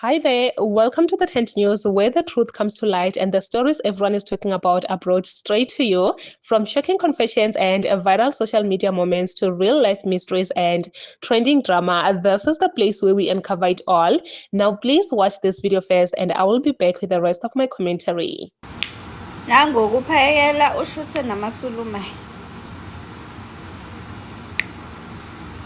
Hi there, welcome to the Tent News, where the truth comes to light and the stories everyone is talking about are brought straight to you. From shocking confessions and viral social media moments to real life mysteries and trending drama, this is the place where we uncover it all. Now, please watch this video first, and I will be back with the rest of my commentary. Nangokuphekela ushuthe namasulumane.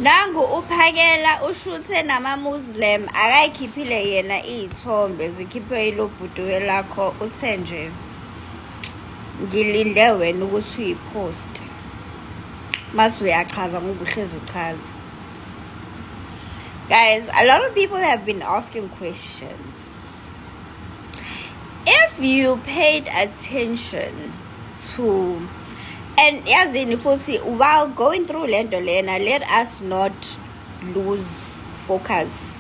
Nangu uphakela ushuthe nama-Muslim akayikhiphile yena iy'thombe zikhiphe yilo bhuti lakho uthe nje ngilinde wena ukuthi uyiphoste mase uyachaza ngoba uhlezi uchaza. Guys, a lot of people have been asking questions. If you paid attention to, and yazini futhi while going through lento lena, let us not lose focus.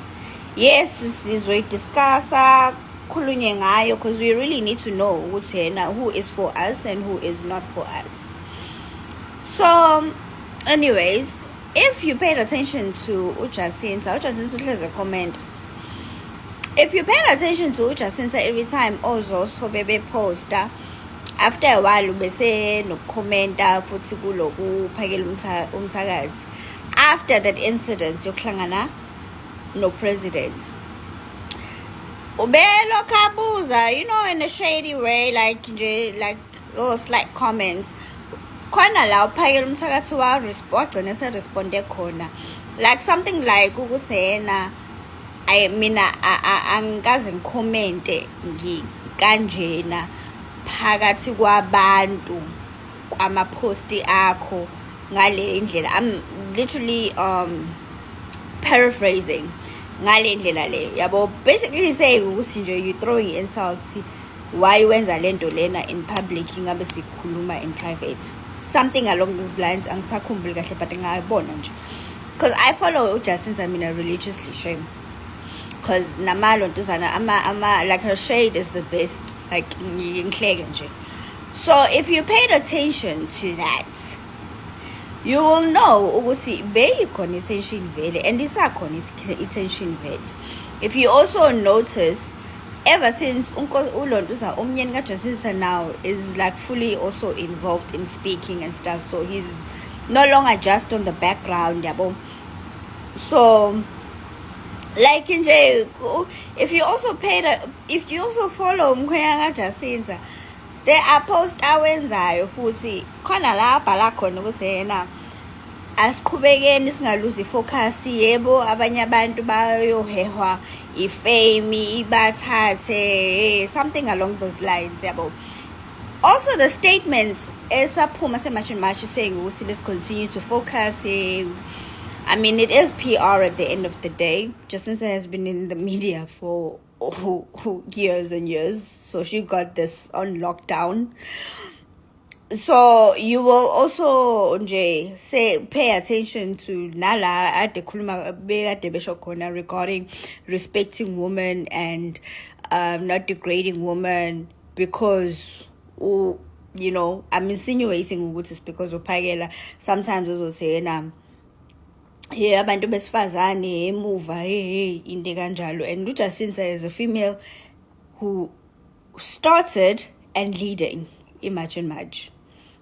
Yes, sizoyidiscussa khulunywe ngayo because we really need to know who is for us and who is not for us. So anyways, if you paid attention to uJacinta uhlezi a comment. If you paid attention to Jacinta every time also bebe poster, after a while bese no commenta futhi kuloku phakela umthakazi. After that incident yokuhlangana no president, ubelo kabuza, in a shady way, like slight comments. Khona la uphakela umthakazi wa respond nese responde khona, like something like ukuthi yena mina angikaze ngikhomente kanjena phakathi kwabantu kwama-posti akho ngale indlela. I'm literally paraphrasing ngale ndlela le yabo, basically saying ukuthi nje you throwing insults, why wenza lento lena in public ngabe sikhuluma in private, something along those lines. Angisakhumbuli kahle but ngayibona nje because I follow uJacinta mina religiously, shame. Because namalo ntuzana like her shade is the best, like nje. So if you paid attention to that, you will know ukuthi beyikhona attention vele and isakhona attention vele. If you also notice, ever since uLontuza umyeni kaJacinta now is like fully also involved in speaking and stuff, so he's no longer just on the background yabo. So like nje, if you also follow Mkhwenya Jacinta, there are posts awenzayo futhi khona la abhala khona ukuthi yena asiqhubekeni singaluzi focus, yebo abanye abantu bayohehwa ifame ibathathe, something along those lines yabo. Also the statements esaphuma semashini saying ukuthi let's continue to focus. I mean, it is PR at the end of the day. Jacinta has been in the media for years and years, so she got this on lockdown. So you will also pay attention to Nala at the Kulma regarding respecting women and not degrading women because I'm insinuating what is because of Pagela. Sometimes also say abantu besifazane emuva into kanjalo, and uJacinta is a female who started and leading Imagine Maj,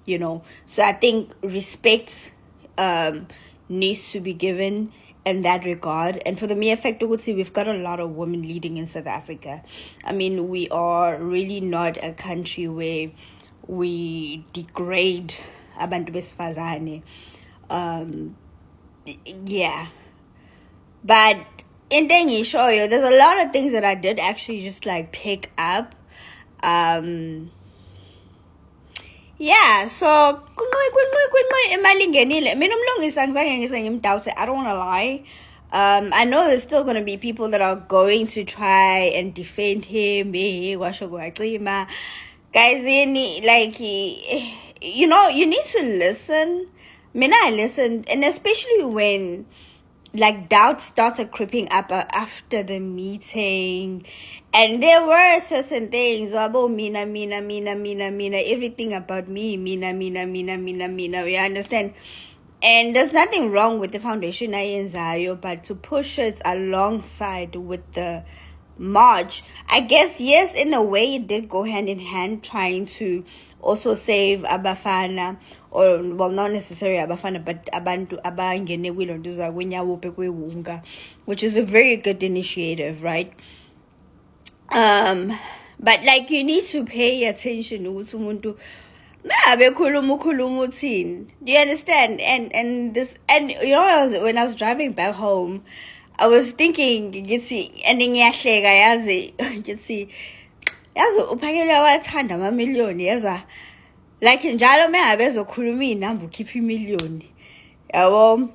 so I think respect needs to be given in that regard. And for the mere fact we've got a lot of women leading in South Africa. I mean, we are really not a country where we degrade abantu besifazane. Yeah, but in Dengi show you, there's a lot of things that I did actually just like pick up. Yeah, so imali ngenile. Mina umlungisi angizange ngize ngimdoubt, I don't want to lie. I know there's still going to be people that are going to try and defend him. Guys, like, you need to listen. Mina, I listened, and especially when like doubt started creeping up after the meeting, and there were certain things about mina, everything about me, mina. You understand? And there's nothing wrong with the foundation I Zayo, but to push it alongside with the March. I guess, yes, in a way it did go hand in hand, trying to also save abafana, or well, not necessarily abafana, but abantu abangene kwilonto zakwenyawo kwiwunga, which is a very good initiative, right? But like, you need to pay attention ukuthi umuntu do you understand? And this, and you know, when I was driving back home, I was thinking, and ngiyahleka yazi uphakele wathanda amamiliyoni yaza, like njalo mengabe ezokhuluma inamba ukhipha imiliyoni yabo.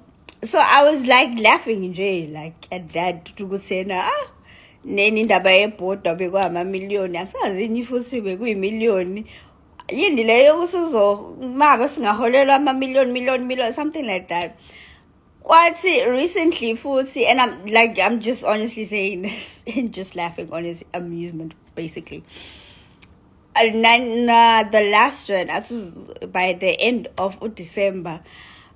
So I was like laughing nje, like at that, ukuthi yena neni indaba yebhoda bekwamamiliyoni, angisazini futhi bekuyimiliyoni yini leyo ukuthi mabe singaholelwa million, something like that. Kwathi recently futhi, and I'm just honestly saying this and just laughing on his amusement, basically. And then the last one, by the end of December,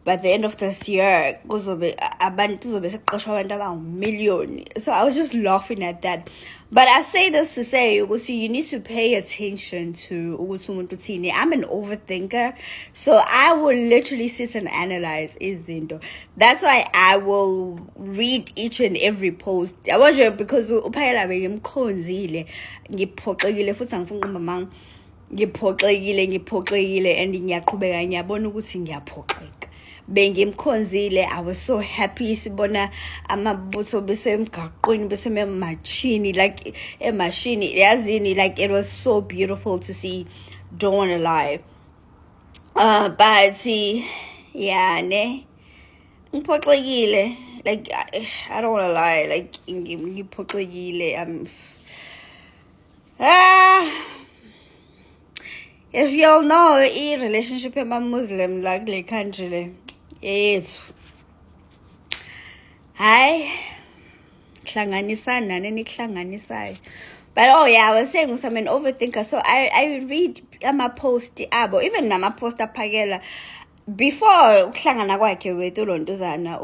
by the end of this year, kuzobe seqashwa abantu abangumillion. So I was just laughing at that. But I say this to say, you need to pay attention to ukuthi umuntu uthini. I'm an overthinker, so I will literally sit and analyze izinto. That's why I will read each and every post. I want you, because uphayela ngimkhonzile, ngiphoxekile futhi angifuni ukumama ngiphoxekile and ngiyaqhubeka ngiyabona ukuthi ngiyaphoxeka. Bengimkhonzile, I was so happy sibona amabutho besemgaqweni besemachini, like emashini yazini, like it was so beautiful to see. Don't wanna lie. But yeah, ne ngiphoxekile, like I don't wanna lie, like ngiphoxekile. If y'all know, a relationship with a Muslim, like the country, it's hi, hlanganisana, neni hlanganisai. But oh yeah, I was saying I'm an overthinker, so I read my post abo, even my post apagela before uhlangana kwakhe wethu lontuzana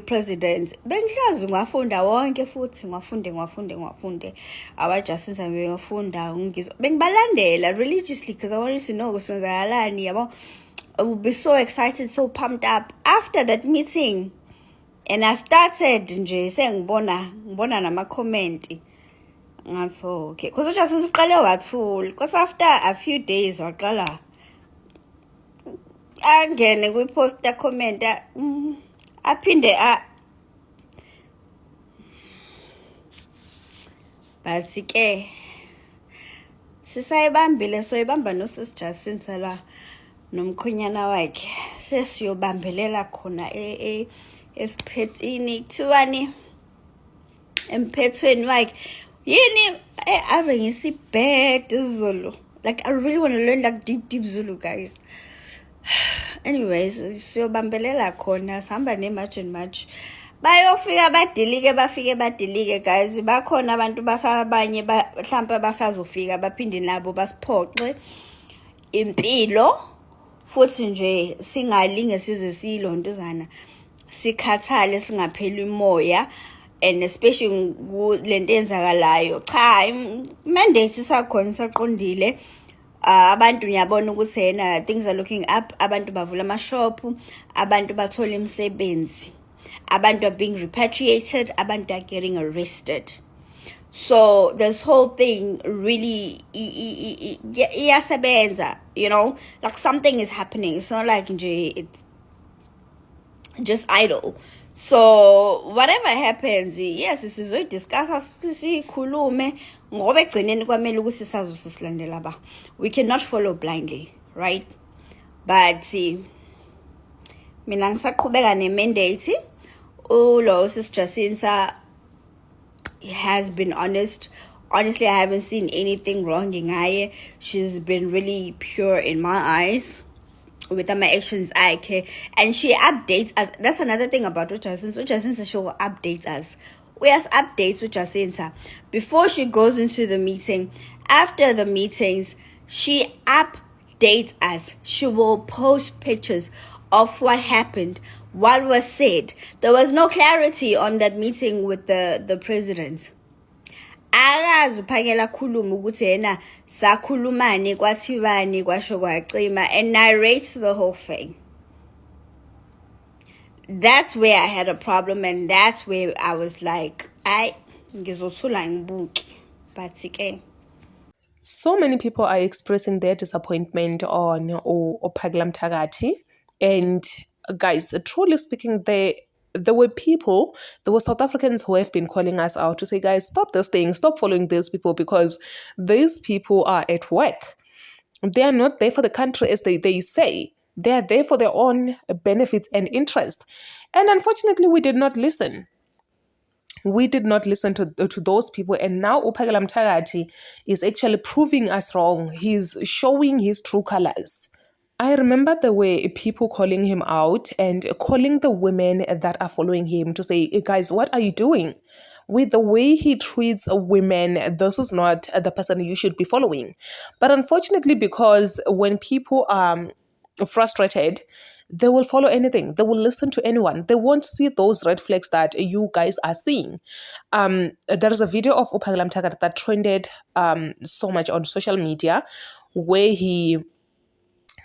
president bengihlazi ngafunda wonke futhi ngafunde abaJustin ngafunda bengibalandela religiously because I wanted to know kusenzalani yabo. I would be so excited, so pumped up after that meeting, and I started nje sengibona nama comment ngathi okay, because uJustin uqale wathula, because after a few days waqala angene kwi post a comment aphinde but ke sisayibambile, soyibamba no sis Justin sala nomkhonyana wakhe, sesiyobambelela khona esiphethini kuthiwani emphethweni wakhe yini ave ngisibhed Zulu. Like I really want to learn like deep Zulu, guys. Anyways, siyobambelela khona sihamba nematch and match. Bayofika bafike badilike, guys. Bakhona abantu basabanye mhlawumbe basazofika baphinde nabo basiphoxe impilo futhi nje singalinge size siyilontuzana sikhathale singapheli umoya, and especially lento enzakalayo. Cha, mandate sakhona saqondile. Abantu ngiyabona ukuthi yena things are looking up, abantu bavula amashop, abantu bathola imisebenzi, abantu are being repatriated, abantu are getting arrested. So this whole thing really iyasebenza, you know, like something is happening. It's not like it's just idle. So whatever happens, yes, sizoyidiscussa sikhulume ngoba egcineni kwamele ukuthi sisazosilandela ba. We cannot follow blindly, right? But mina ngisaqhubeka ne-mandate. Ulo sis Jacinta has been honest. Honestly, I haven't seen anything wrong in her. She's been really pure in my eyes. With my actions, I care, and she updates us. That's another thing about Jacinta. She will update us. We have updates with Jacinta before she goes into the meeting. After the meetings, she updates us. She will post pictures of what happened what was said. There was no clarity on that meeting with the president. Akazi uphakela khuluma ukuthi yena sakhulumani kwathiwani kwasho kwacima and narrates the whole thing. That's where I had a problem, and that's where I was like, ngizothula ngibuke. But okay. So many people are expressing their disappointment on Ophakelela Mthakathi. And guys, truly speaking, there were people, there were South Africans who have been calling us out to say, guys, stop this thing, stop following these people, because these people are at work. They are not there for the country as they say. They are there for their own benefits and interest. And unfortunately, we did not listen. We did not listen to those people, and now Ophakelela Mthakathi is actually proving us wrong. He's showing his true colors. I remember there were people calling him out and calling the women that are following him to say, hey guys, what are you doing? With the way he treats women, this is not the person you should be following. But unfortunately, because when people are frustrated, they will follow anything. They will listen to anyone. They won't see those red flags that you guys are seeing. There is a video of Ophakelela Mthakathi that trended so much on social media, where he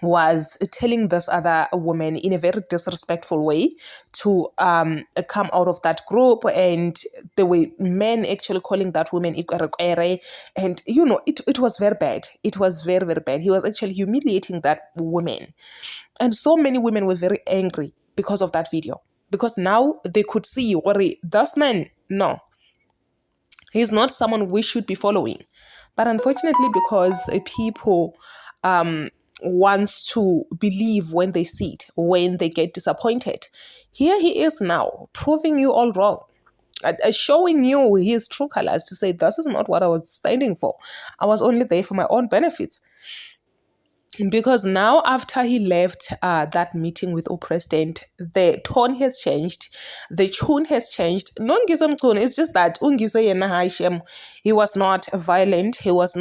was telling this other woman in a very disrespectful way to come out of that group, and there were men actually calling that woman Ikwerekwere, and it was very bad. It was very, very bad. He was actually humiliating that woman, and so many women were very angry because of that video, because now they could see, worry, this man, no, he's not someone we should be following. But unfortunately, because people wants to believe when they see it, when they get disappointed, here he is now proving you all wrong, showing you his true colors to say, this is not what I was standing for. I was only there for my own benefits. Because now, after he left that meeting with President, the tone has changed, the tune has changed. It's just that he was not violent, he was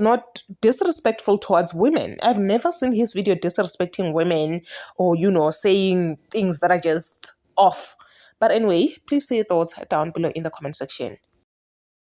not disrespectful towards women. I've never seen his video disrespecting women or, saying things that are just off. But anyway, please say your thoughts down below in the comment section.